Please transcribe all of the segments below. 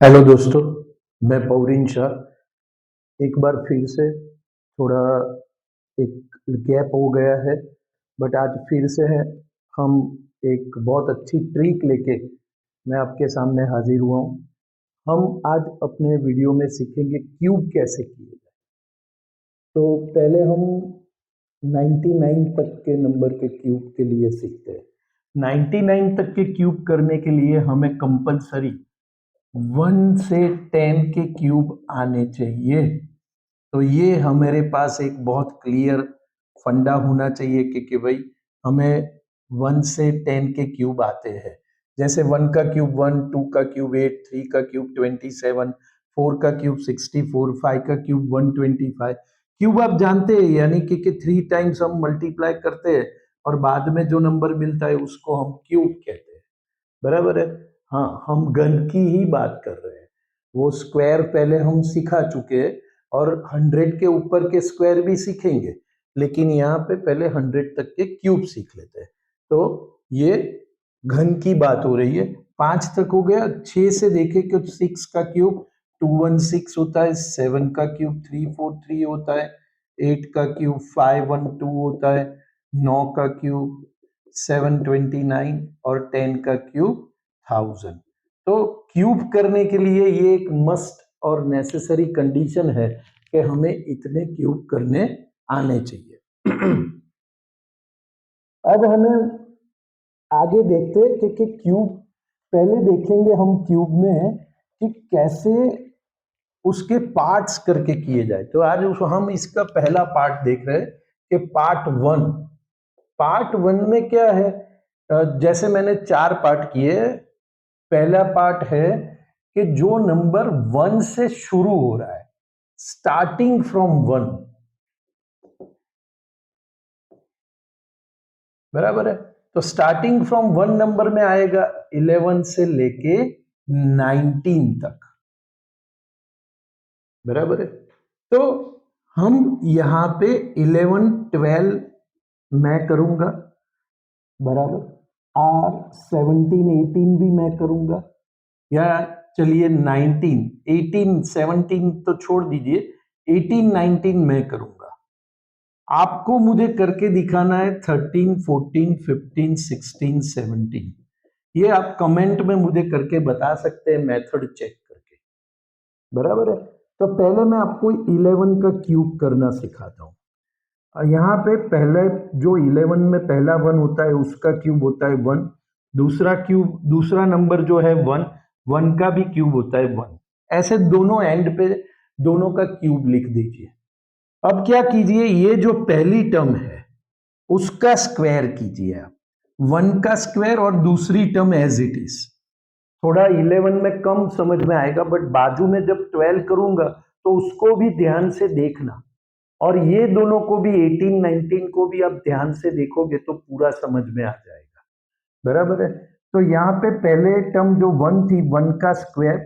Hello दोस्तों, मैं पौरीन शाह। एक बार फिर से थोड़ा एक गैप हो गया है, बट आज फिर से है। हम एक बहुत अच्छी ट्रिक लेके मैं आपके सामने हाजिर हुआ हूँ। हम आज अपने वीडियो में सीखेंगे क्यूब कैसे किए जाए। तो पहले हम 99 तक के नंबर के क्यूब के लिए सीखते हैं। 99 तक के क्यूब करने के लिए हमें कंपलसरी 1 से 10 के क्यूब आने चाहिए। तो ये हमारे पास एक बहुत क्लियर फंडा होना चाहिए कि भाई हमें 1 से 10 के क्यूब आते हैं। जैसे 1 का क्यूब 1, 2 का क्यूब 8, 3 का क्यूब 27, 4 का क्यूब 64, 5 का क्यूब 125। क्यूब आप जानते हैं, यानी कि 3 टाइम्स हम मल्टीप्लाई करते हैं और बाद में जो नंबर मिलता है उसको हम क्यूब कहते हैं। बराबर है। हाँ, हम घन की ही बात कर रहे हैं। वो स्क्वायर पहले हम सिखा चुके हैं और 100 के ऊपर के स्क्वायर भी सीखेंगे, लेकिन यहाँ पे पहले 100 तक के क्यूब सीख लेते हैं। तो ये घन की बात हो रही है। 5 तक हो गया। 6 से देखे कि 6 का क्यूब 216 होता है, 7 का क्यूब 343 होता है, 8 का क्यूब 512 होता है, 9 का क्यूब 729 और 10 का क्यूब 1000। तो क्यूब करने के लिए ये एक मस्ट और नेसेसरी कंडीशन है कि हमें इतने क्यूब करने आने चाहिए। अब हमें आगे देखते हैं कि क्यूब पहले देखेंगे हम क्यूब में कि कैसे उसके पार्ट्स करके किए जाए। तो आज हम इसका पहला पार्ट देख रहे हैं कि पार्ट वन में क्या है। जैसे मैंने 4 पार्ट किए। पहला पार्ट है कि जो नंबर 1 से शुरू हो रहा है, स्टार्टिंग फ्रॉम 1, बराबर है। तो स्टार्टिंग फ्रॉम 1 नंबर में आएगा 11 से लेके 19 तक, बराबर है। तो हम यहां पे 11 12 मैं करूंगा, बराबर। और 17 18 भी मैं करूंगा, या चलिए 19 18 17 तो छोड़ दीजिए, 18 19 मैं करूंगा। आपको मुझे करके दिखाना है 13 14 15 16 17। ये आप कमेंट में मुझे करके बता सकते हैं, मेथड चेक करके, बराबर है। तो पहले मैं आपको 11 का क्यूब करना सिखाता हूं। यहाँ पे पहले जो 11 में पहला 1 होता है उसका क्यूब होता है 1। दूसरा क्यूब, दूसरा नंबर जो है 1, 1 का भी क्यूब होता है 1। ऐसे दोनों एंड पे दोनों का क्यूब लिख दीजिए। अब क्या कीजिए, ये जो पहली टर्म है उसका स्क्वायर कीजिए आप, 1 का स्क्वायर, और दूसरी टर्म एज इट इज। थोड़ा 11 में कम समझ में आएगा, बट बाजू में जब 12 करूंगा तो उसको भी ध्यान से देखना, और ये दोनों को भी 18 19 को भी आप ध्यान से देखोगे तो पूरा समझ में आ जाएगा, बराबर है। तो यहाँ पे पहले टर्म जो 1 थी, 1 का स्क्वायर,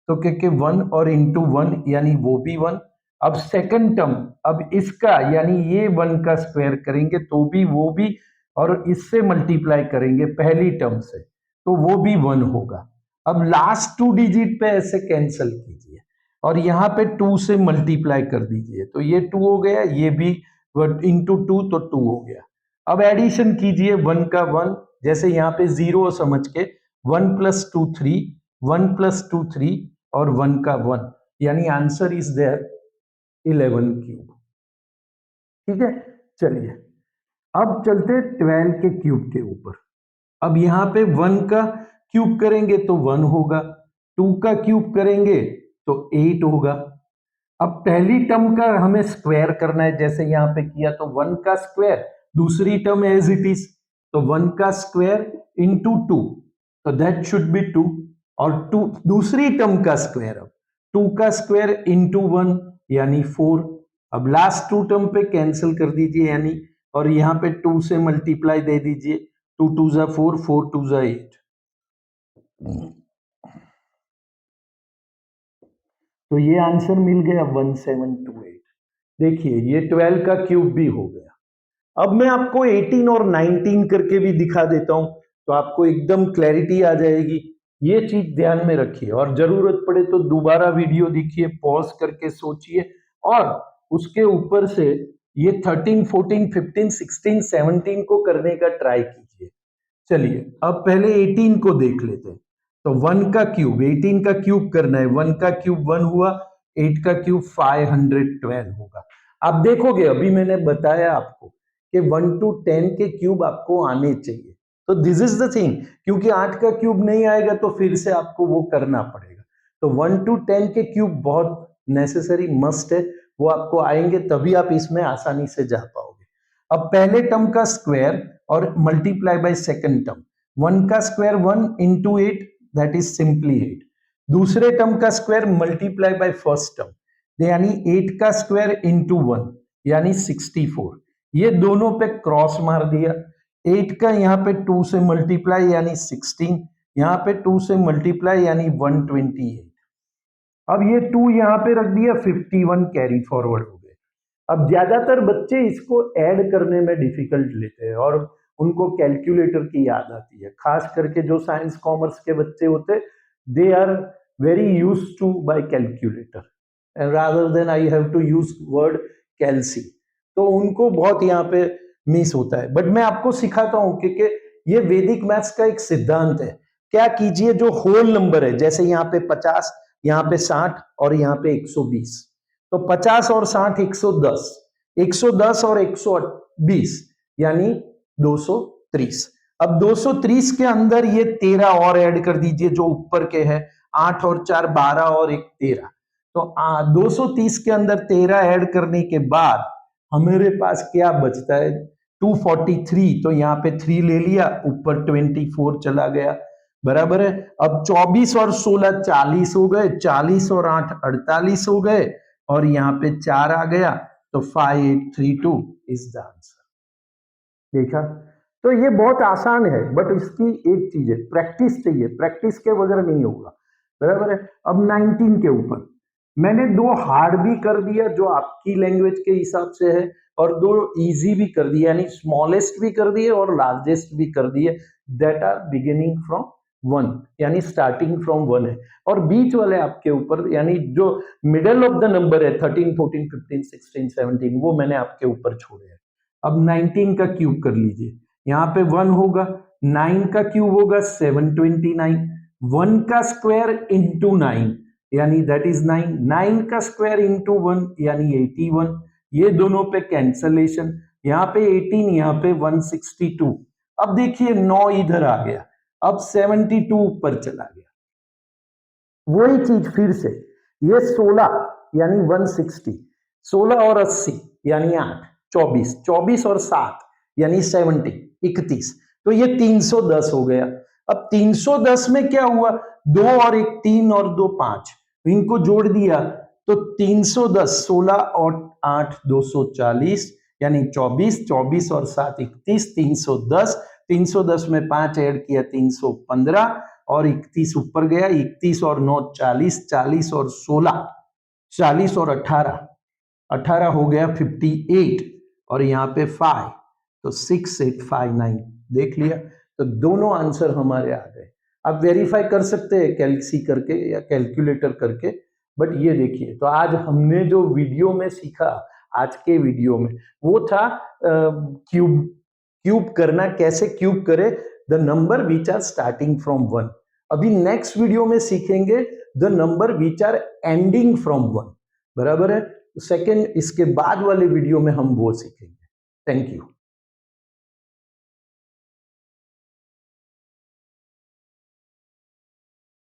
तो के 1 और इंटू 1 यानी वो भी 1। अब सेकंड टर्म, अब इसका यानी ये 1 का स्क्वायर करेंगे तो भी वो भी, और इससे मल्टीप्लाई करेंगे पहली टर्म से तो वो भी 1 होगा। अब लास्ट 2 डिजिट पे ऐसे कैंसल कीजिए और यहाँ पे 2 से मल्टीप्लाई कर दीजिए, तो ये 2 हो गया, ये भी इंटू 2 तो 2 हो गया। अब एडिशन कीजिए 1 का 1, जैसे यहाँ पे 0 समझ के 1 प्लस 2 3, 1 प्लस 2 3 और 1 का 1, यानी आंसर इज देयर 11 क्यूब। ठीक है, चलिए अब चलते 12 के क्यूब के ऊपर। अब यहाँ पे 1 का क्यूब करेंगे तो 1 होगा, 2 का क्यूब करेंगे तो 8 होगा। अब पहली टर्म का हमें स्क्वायर करना है, जैसे यहाँ पे किया, तो 1 का स्क्वायर, दूसरी टर्म एज इट इज, तो 1 का स्क्वायर इंटू 2, तो दैट शुड बी 2। और 2 दूसरी टर्म का स्क्वायर, अब 2 का स्क्वायर इंटू 1 यानी 4। अब लास्ट 2 टर्म पे कैंसिल कर दीजिए, यानी, और यहाँ पे 2 से मल्टीप्लाई दे दीजिए, 2 2 जा 4, 4 2 जा 8। तो ये आंसर मिल गया 1728। देखिए ये 12 का क्यूब भी हो गया। अब मैं आपको 18 और 19 करके भी दिखा देता हूं, तो आपको एकदम क्लैरिटी आ जाएगी ये चीज ध्यान में रखिए और जरूरत पड़े तो दोबारा वीडियो देखिए, पॉज करके सोचिए और उसके ऊपर से ये 13, 14, 15, 16, 17 को करने का ट्राई कीजिए। चलिए अब पहले 18 को देख लेते हैं। तो 1 का क्यूब, 18 का क्यूब करना है। 1 का क्यूब 1 हुआ, 8 का क्यूब 512 होगा। आप देखोगे अभी मैंने बताया आपको कि 1 to 10 के क्यूब आपको आने चाहिए। तो दिस इज द थिंग, क्योंकि 8 का क्यूब नहीं आएगा तो फिर से आपको वो करना पड़ेगा। तो 1 to 10 के क्यूब बहुत नेसेसरी मस्ट है, वो आपको आएंगे तभी आप इसमें आसानी से जा पाओगे। अब पहले टर्म का स्क्वायर और मल्टीप्लाई बाय सेकंड टर्म। 1 का square 1 into 8, that is simply 8। दूसरे टर्म का square multiply by first term, यानी 8 का स्क्वायर इंटू 1 यानी 64। ये दोनों पे क्रॉस मार दिया। 8 का यहाँ पे 2 से मल्टीप्लाई यानी 16, यहाँ पे 2 से मल्टीप्लाई यानी 128। अब ये 2 यहाँ पे रख दिया, 51 कैरी फॉरवर्ड हो गए। अब ज्यादातर बच्चे इसको ऐड करने में डिफिकल्ट लेते हैं और उनको कैलकुलेटर की याद आती है, खास करके जो साइंस कॉमर्स के बच्चे होते, they are very use to buy calculator rather than I have to use word calci. तो उनको बहुत यहाँ पे मिस होता है। बट मैं आपको सिखाता हूँ कि ये वैदिक मैथ्स का एक सिद्धांत है। क्या कीजिए, जो होल नंबर है, जैसे यहाँ पे 50, यहाँ पे 60 और यहाँ पे 120, तो 50 और 60 110, 110 और 120 यानी 230। अब 230 के अंदर ये 13 और ऐड कर दीजिए जो ऊपर के हैं, 8 और 4 12 और 1 13। तो 230 के अंदर 13 ऐड करने के बाद हमारे पास क्या बचता है, 243। तो यहाँ पे 3 ले लिया, ऊपर 24 चला गया, बराबर है। अब 24 और 16 40 हो गए, 40 और 8 48 हो गए और यहाँ पे 4 आ गया, तो 5832 इज द आंसर। देखा, तो ये बहुत आसान है, बट इसकी एक चीज है, प्रैक्टिस चाहिए, प्रैक्टिस के बगैर नहीं होगा, बराबर है। अब 19 के ऊपर मैंने 2 हार्ड भी कर दिया जो आपकी लैंग्वेज के हिसाब से है, और 2 इजी भी कर दिए, यानी स्मॉलेस्ट भी कर दिए और लार्जेस्ट भी कर दिए, दैट आर बिगिनिंग फ्रॉम 1, यानी स्टार्टिंग फ्रॉम 1 है। और बीच वाले आपके ऊपर, यानी जो मिडल ऑफ द नंबर है 13, 14, 15, 16, 17, वो मैंने आपके ऊपर छोड़े हैं। अब 19 का क्यूब कर लीजिए, यहाँ पे 1 होगा, 9 का क्यूब होगा 729, 1 का स्क्वायर इंटू 9 यानी दैट इज 9, 9 का स्क्वायर इंटू 1 यानी 81। ये दोनों पे कैंसलेशन, यहाँ पे 18, यहाँ पे 162। अब देखिए 9 इधर आ गया, अब 72 ऊपर चला गया। वही चीज फिर से, ये 16 यानी 160, 16 और 80 यानी 8, 24, 24 और 7 यानी 70, 31। तो ये 310 हो गया। अब 310 में क्या हुआ, 2 और 1 3 और 2 5, इनको जोड़ दिया तो 310, 16 और 8 240 यानी 24, 24 और 7 31, 310, 310 में 5 ऐड किया 315 और 31 ऊपर गया, 31 और 9 40, 40 और 16 40 और 18 18 हो गया 58 और यहाँ पे 5, तो 6859 देख लिया। तो दोनों आंसर हमारे आ गए। आप वेरीफाई कर सकते हैं कैलसी करके या कैलकुलेटर करके, बट ये देखिए, तो आज हमने जो वीडियो में सीखा, आज के वीडियो में, वो था क्यूब करना, कैसे क्यूब करे the number which are starting from 1। अभी नेक्स्ट वीडियो में सीखेंगे the number which are ending from 1, बराबर है। सेकेंड, इसके बाद वाले वीडियो में हम वो सीखेंगे। Thank you.